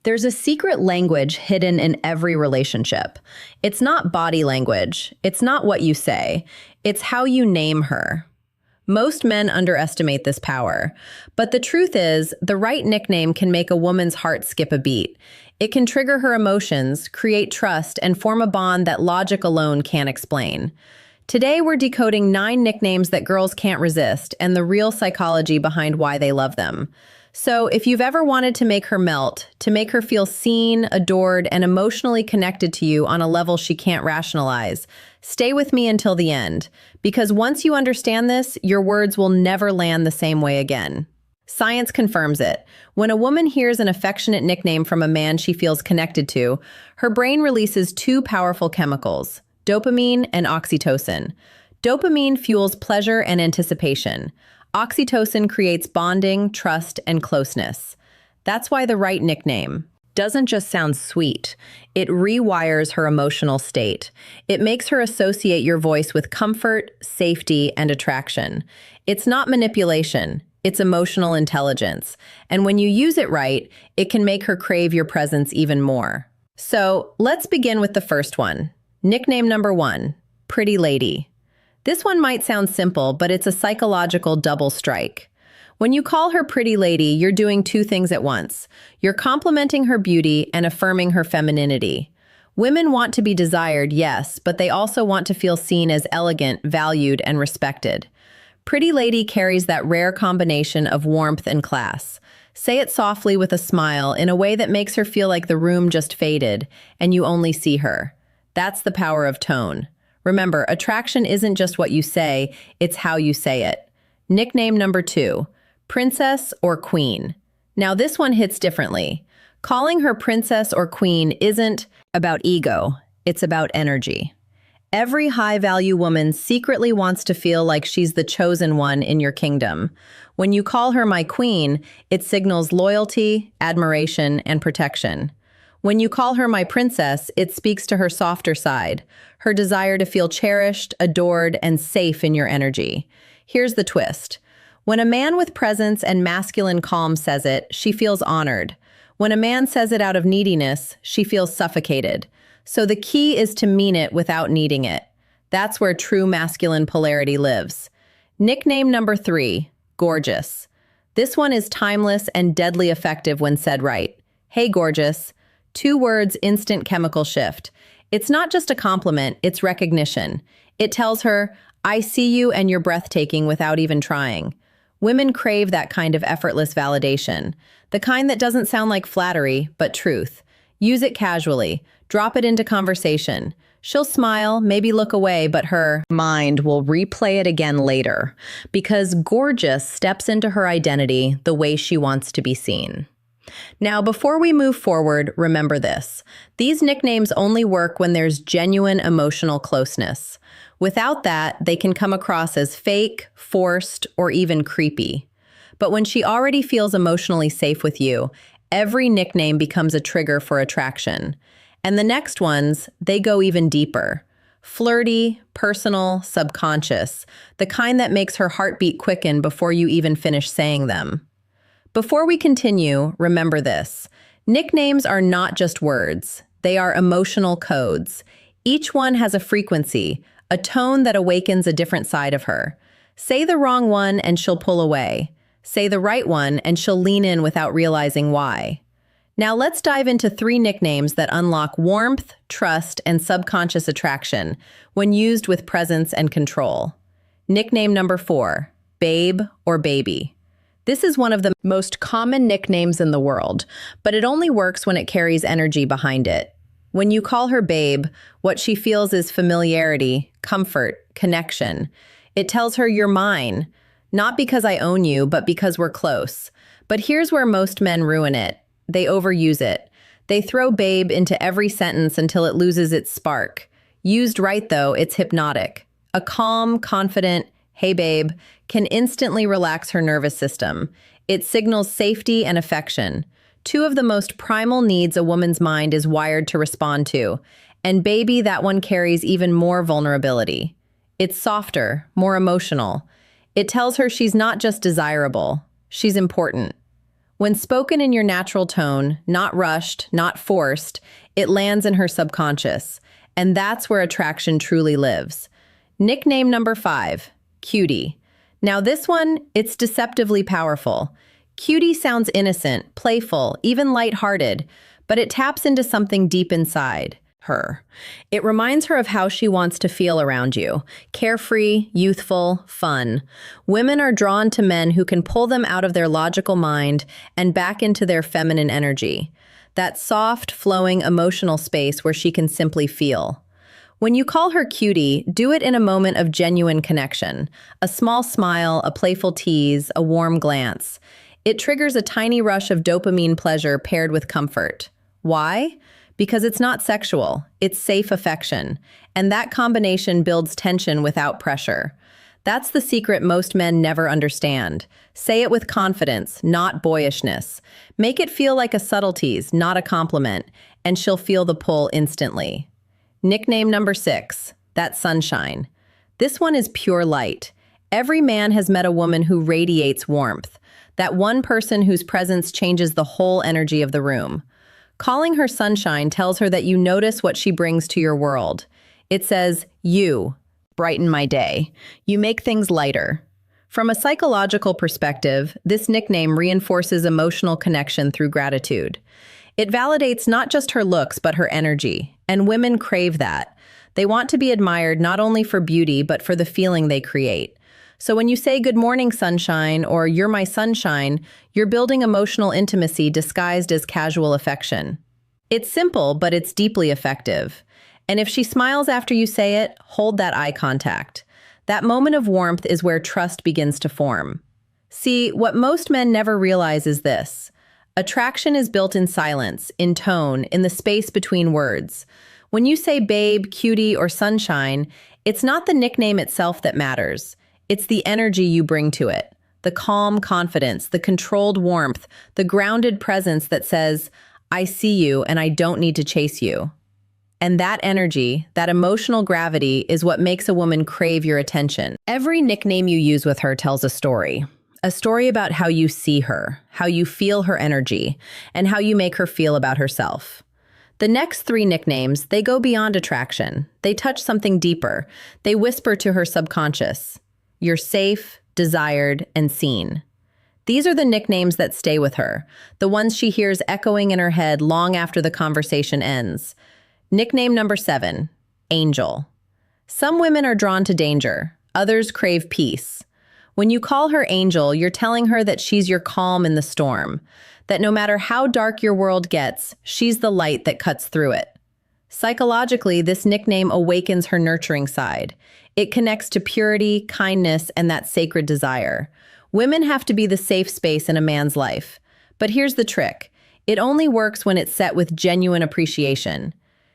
There's a secret language hidden in every relationship. It's not body language. It's not what you say. It's how you name her. Most men underestimate this power. But the truth is, the right nickname can make a woman's heart skip a beat. It can trigger her emotions, create trust, and form a bond that logic alone can't explain. Today, we're decoding 9 nicknames that girls can't resist and the real psychology behind why they love them. So, if you've ever wanted to make her melt, to make her feel seen, adored, and emotionally connected to you on a level she can't rationalize, stay with me until the end. Because once you understand this, your words will never land the same way again. Science confirms it. When a woman hears an affectionate nickname from a man she feels connected to, her brain releases 2 powerful chemicals, dopamine and oxytocin. Dopamine fuels pleasure and anticipation. Oxytocin creates bonding, trust, and closeness. That's why the right nickname doesn't just sound sweet. It rewires her emotional state. It makes her associate your voice with comfort, safety, and attraction. It's not manipulation. It's emotional intelligence. And when you use it right, it can make her crave your presence even more. So let's begin with the first one. Nickname number 1, Pretty Lady. This one might sound simple, but it's a psychological double strike. When you call her Pretty Lady, you're doing 2 things at once. You're complimenting her beauty and affirming her femininity. Women want to be desired, yes, but they also want to feel seen as elegant, valued, and respected. Pretty Lady carries that rare combination of warmth and class. Say it softly with a smile in a way that makes her feel like the room just faded and you only see her. That's the power of tone. Remember, attraction isn't just what you say, it's how you say it. Nickname number 2, Princess or Queen. Now this one hits differently. Calling her princess or queen isn't about ego, it's about energy. Every high-value woman secretly wants to feel like she's the chosen one in your kingdom. When you call her my queen, it signals loyalty, admiration, and protection. When you call her my princess, it speaks to her softer side, her desire to feel cherished, adored, and safe in your energy. Here's the twist. When a man with presence and masculine calm says it, she feels honored. When a man says it out of neediness, she feels suffocated. So the key is to mean it without needing it. That's where true masculine polarity lives. Nickname number 3, Gorgeous. This one is timeless and deadly effective when said right. Hey, gorgeous. 2 words, instant chemical shift. It's not just a compliment, it's recognition. It tells her, I see you and you're breathtaking without even trying. Women crave that kind of effortless validation. The kind that doesn't sound like flattery, but truth. Use it casually. Drop it into conversation. She'll smile, maybe look away, but her mind will replay it again later. Because gorgeous steps into her identity the way she wants to be seen. Now, before we move forward, remember this. These nicknames only work when there's genuine emotional closeness. Without that, they can come across as fake, forced, or even creepy. But when she already feels emotionally safe with you, every nickname becomes a trigger for attraction. And the next ones, they go even deeper. Flirty, personal, subconscious, the kind that makes her heartbeat quicken before you even finish saying them. Before we continue, remember this. Nicknames are not just words. They are emotional codes. Each one has a frequency, a tone that awakens a different side of her. Say the wrong one and she'll pull away. Say the right one and she'll lean in without realizing why. Now let's dive into 3 nicknames that unlock warmth, trust, and subconscious attraction when used with presence and control. Nickname number 4, Babe or Baby. This is one of the most common nicknames in the world, but it only works when it carries energy behind it. When you call her babe, what she feels is familiarity, comfort, connection. It tells her you're mine, not because I own you, but because we're close. But here's where most men ruin it. They overuse it. They throw babe into every sentence until it loses its spark. Used right, though, it's hypnotic. A calm, confident, hey babe, can instantly relax her nervous system. It signals safety and affection. 2 of the most primal needs a woman's mind is wired to respond to. And baby, that one carries even more vulnerability. It's softer, more emotional. It tells her she's not just desirable, she's important. When spoken in your natural tone, not rushed, not forced, it lands in her subconscious. And that's where attraction truly lives. Nickname number 5, Cutie. Now this one, it's deceptively powerful. Cutie sounds innocent, playful, even lighthearted, but it taps into something deep inside her. It reminds her of how she wants to feel around you. Carefree, youthful, fun. Women are drawn to men who can pull them out of their logical mind and back into their feminine energy. That soft, flowing, emotional space where she can simply feel. When you call her cutie, do it in a moment of genuine connection. A small smile, a playful tease, a warm glance. It triggers a tiny rush of dopamine pleasure paired with comfort. Why? Because it's not sexual, it's safe affection. And that combination builds tension without pressure. That's the secret most men never understand. Say it with confidence, not boyishness. Make it feel like a subtleties, not a compliment, and she'll feel the pull instantly. Nickname number 6, that's Sunshine. This one is pure light. Every man has met a woman who radiates warmth. That one person whose presence changes the whole energy of the room. Calling her Sunshine tells her that you notice what she brings to your world. It says, you brighten my day. You make things lighter. From a psychological perspective, this nickname reinforces emotional connection through gratitude. It validates not just her looks, but her energy, and women crave that. They want to be admired not only for beauty, but for the feeling they create. So when you say good morning, sunshine, or you're my sunshine, you're building emotional intimacy disguised as casual affection. It's simple, but it's deeply effective. And if she smiles after you say it, hold that eye contact. That moment of warmth is where trust begins to form. See, what most men never realize is this. Attraction is built in silence, in tone, in the space between words. When you say babe, cutie, or sunshine, it's not the nickname itself that matters. It's the energy you bring to it, the calm confidence, the controlled warmth, the grounded presence that says, I see you and I don't need to chase you. And that energy, that emotional gravity, is what makes a woman crave your attention. Every nickname you use with her tells a story about how you see her, how you feel her energy, and how you make her feel about herself. The next 3 nicknames, they go beyond attraction. They touch something deeper. They whisper to her subconscious. You're safe, desired, and seen. These are the nicknames that stay with her, the ones she hears echoing in her head long after the conversation ends. Nickname number 7, Angel. Some women are drawn to danger, others crave peace. When you call her Angel, you're telling her that she's your calm in the storm, that no matter how dark your world gets, she's the light that cuts through it. Psychologically, this nickname awakens her nurturing side. It connects to purity, kindness, and that sacred desire. Women have to be the safe space in a man's life. But here's the trick. It only works when it's set with genuine appreciation.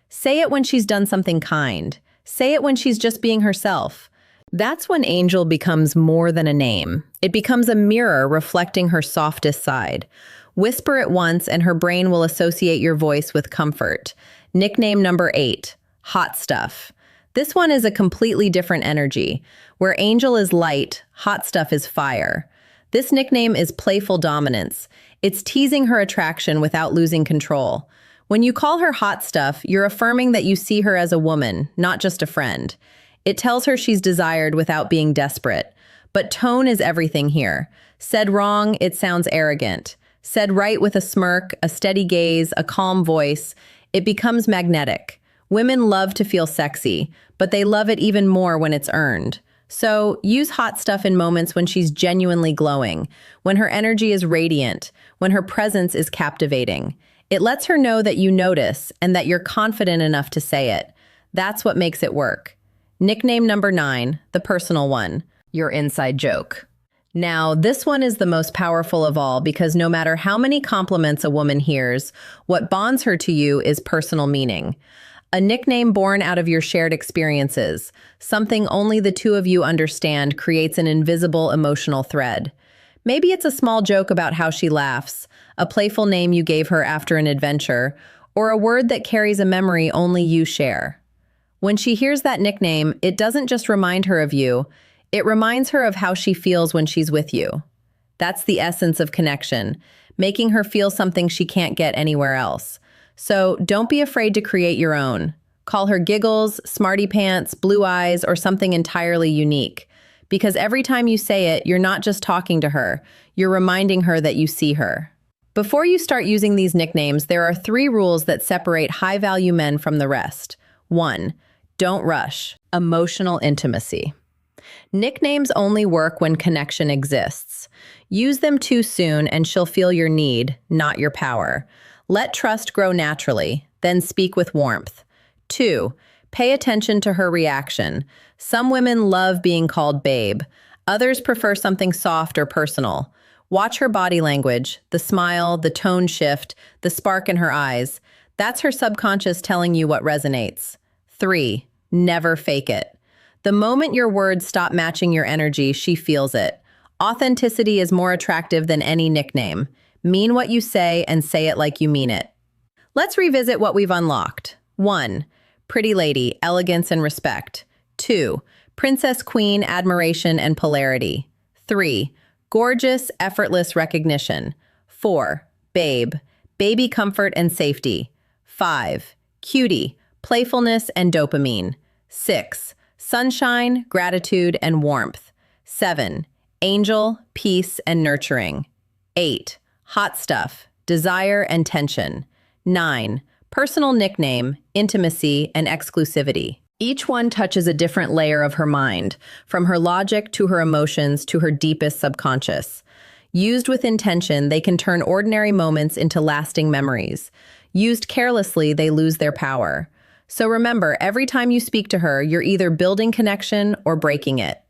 Say it when she's done something kind. Say it when she's just being herself. That's when Angel becomes more than a name. It becomes a mirror reflecting her softest side. Whisper it once and her brain will associate your voice with comfort. Nickname number 8, Hot Stuff. This one is a completely different energy. Where Angel is light, Hot Stuff is fire. This nickname is playful dominance. It's teasing her attraction without losing control. When you call her Hot Stuff, you're affirming that you see her as a woman, not just a friend. It tells her she's desired without being desperate. But tone is everything here. Said wrong, it sounds arrogant. Said right with a smirk, a steady gaze, a calm voice, it becomes magnetic. Women love to feel sexy, but they love it even more when it's earned. So use Hot Stuff in moments when she's genuinely glowing, when her energy is radiant, when her presence is captivating. It lets her know that you notice and that you're confident enough to say it. That's what makes it work. Nickname number 9, the personal one, your inside joke. Now, this one is the most powerful of all because no matter how many compliments a woman hears, what bonds her to you is personal meaning. A nickname born out of your shared experiences, something only the two of you understand, creates an invisible emotional thread. Maybe it's a small joke about how she laughs, a playful name you gave her after an adventure, or a word that carries a memory only you share. When she hears that nickname, it doesn't just remind her of you, it reminds her of how she feels when she's with you. That's the essence of connection, making her feel something she can't get anywhere else. So don't be afraid to create your own. Call her Giggles, Smarty Pants, Blue Eyes, or something entirely unique. Because every time you say it, you're not just talking to her, you're reminding her that you see her. Before you start using these nicknames, there are 3 rules that separate high-value men from the rest. 1. Don't rush. Emotional intimacy. Nicknames only work when connection exists. Use them too soon and she'll feel your need, not your power. Let trust grow naturally, then speak with warmth. 2. Pay attention to her reaction. Some women love being called babe. Others prefer something soft or personal. Watch her body language, the smile, the tone shift, the spark in her eyes. That's her subconscious telling you what resonates. 3. Never fake it. The moment your words stop matching your energy, she feels it. Authenticity is more attractive than any nickname. Mean what you say and say it like you mean it. Let's revisit what we've unlocked. 1. Pretty lady, elegance and respect. 2. Princess queen, admiration and polarity. 3. Gorgeous, effortless recognition. 4. Babe, baby comfort and safety. 5. Cutie, playfulness and dopamine. 6. Sunshine, gratitude and warmth. 7. Angel, peace and nurturing. 8. Hot stuff, desire and tension. 9. Personal nickname, intimacy and exclusivity. Each one touches a different layer of her mind, from her logic to her emotions to her deepest subconscious. Used with intention, they can turn ordinary moments into lasting memories. Used carelessly, they lose their power. So remember, every time you speak to her, you're either building connection or breaking it.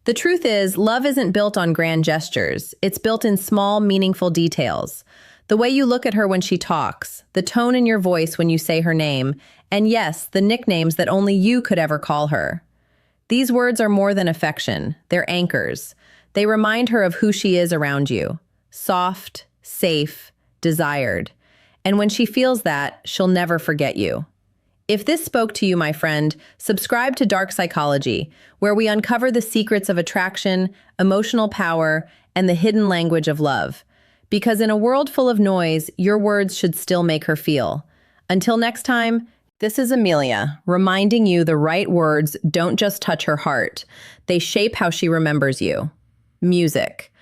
The truth is, love isn't built on grand gestures. It's built in small, meaningful details. The way you look at her when she talks, the tone in your voice when you say her name, and yes, the nicknames that only you could ever call her. These words are more than affection. They're anchors. They remind her of who she is around you. Soft, safe, desired. And when she feels that, she'll never forget you. If this spoke to you, my friend, subscribe to Dark Psychology, where we uncover the secrets of attraction, emotional power, and the hidden language of love. Because in a world full of noise, your words should still make her feel. Until next time, this is Amelia, reminding you the right words don't just touch her heart. They shape how she remembers you. Music.